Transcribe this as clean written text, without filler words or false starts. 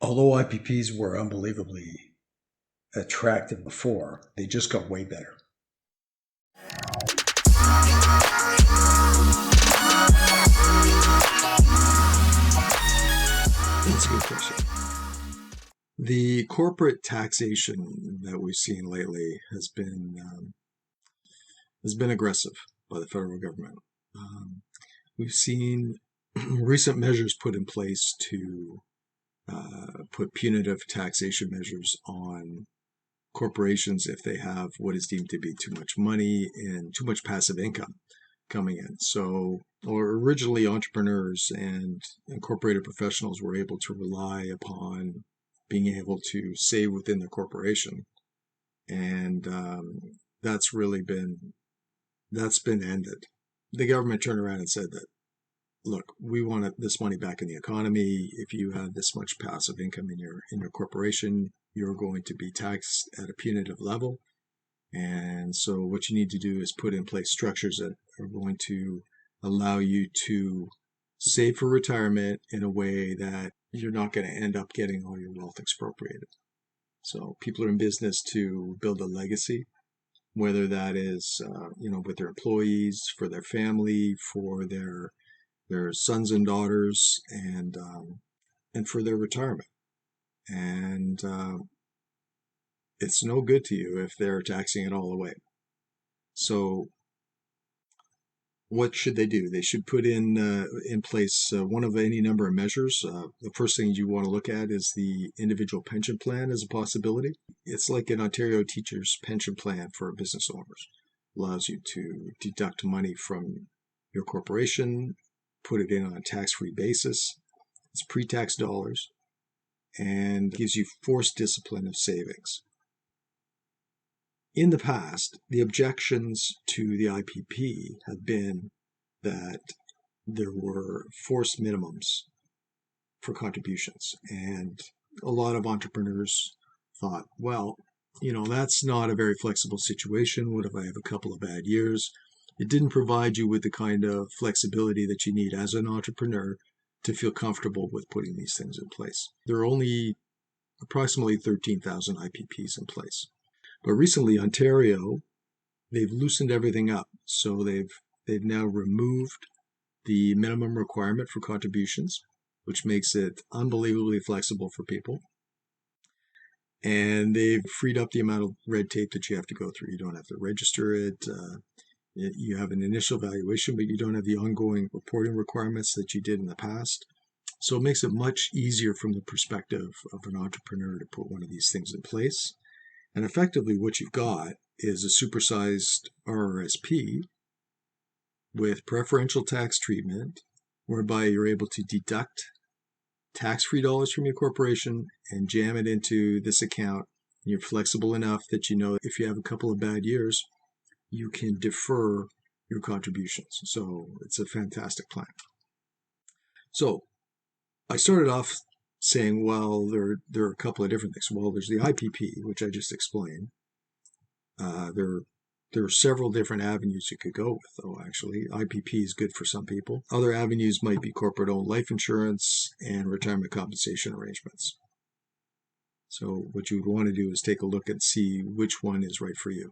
Although IPPs were unbelievably attractive before, they just got way better. That's a good question. The corporate taxation that we've seen lately has been aggressive by the federal government. We've seen recent measures put in place to put punitive taxation measures on corporations if they have what is deemed to be too much money and too much passive income coming in. So, or originally entrepreneurs and incorporated professionals were able to rely upon being able to save within their corporation, and that's been ended. The government turned around and said that, look, we want this money back in the economy. If you have this much passive income in your corporation, you're going to be taxed at a punitive level. And so what you need to do is put in place structures that are going to allow you to save for retirement in a way that you're not going to end up getting all your wealth expropriated. So people are in business to build a legacy, whether that is, with their employees, for their family, for their sons and daughters, and for their retirement. And it's no good to you if they're taxing it all away. So what should they do? They should put in place one of any number of measures. The first thing you want to look at is the individual pension plan as a possibility. It's like an Ontario teacher's pension plan for business owners. Allows you to deduct money from your corporation, put it in on a tax-free basis. It's pre-tax dollars and gives you forced discipline of savings. In the past, the objections to the IPP have been that there were forced minimums for contributions. And a lot of entrepreneurs thought, well, that's not a very flexible situation. What if I have a couple of bad years? It didn't provide you with the kind of flexibility that you need as an entrepreneur to feel comfortable with putting these things in place. There are only approximately 13,000 IPPs in place. But recently, Ontario, they've loosened everything up. So they've now removed the minimum requirement for contributions, which makes it unbelievably flexible for people. And they've freed up the amount of red tape that you have to go through. You don't have to register it. You have an initial valuation, but you don't have the ongoing reporting requirements that you did in the past. So it makes it much easier from the perspective of an entrepreneur to put one of these things in place. And effectively what you've got is a supersized RRSP with preferential tax treatment, whereby you're able to deduct tax-free dollars from your corporation and jam it into this account. You're flexible enough that if you have a couple of bad years, you can defer your contributions. So it's a fantastic plan. So I started off saying, well, there are a couple of different things. Well, there's the IPP, which I just explained. There are several different avenues you could go with, though, actually. IPP is good for some people. Other avenues might be corporate-owned life insurance and retirement compensation arrangements. So what you would want to do is take a look and see which one is right for you.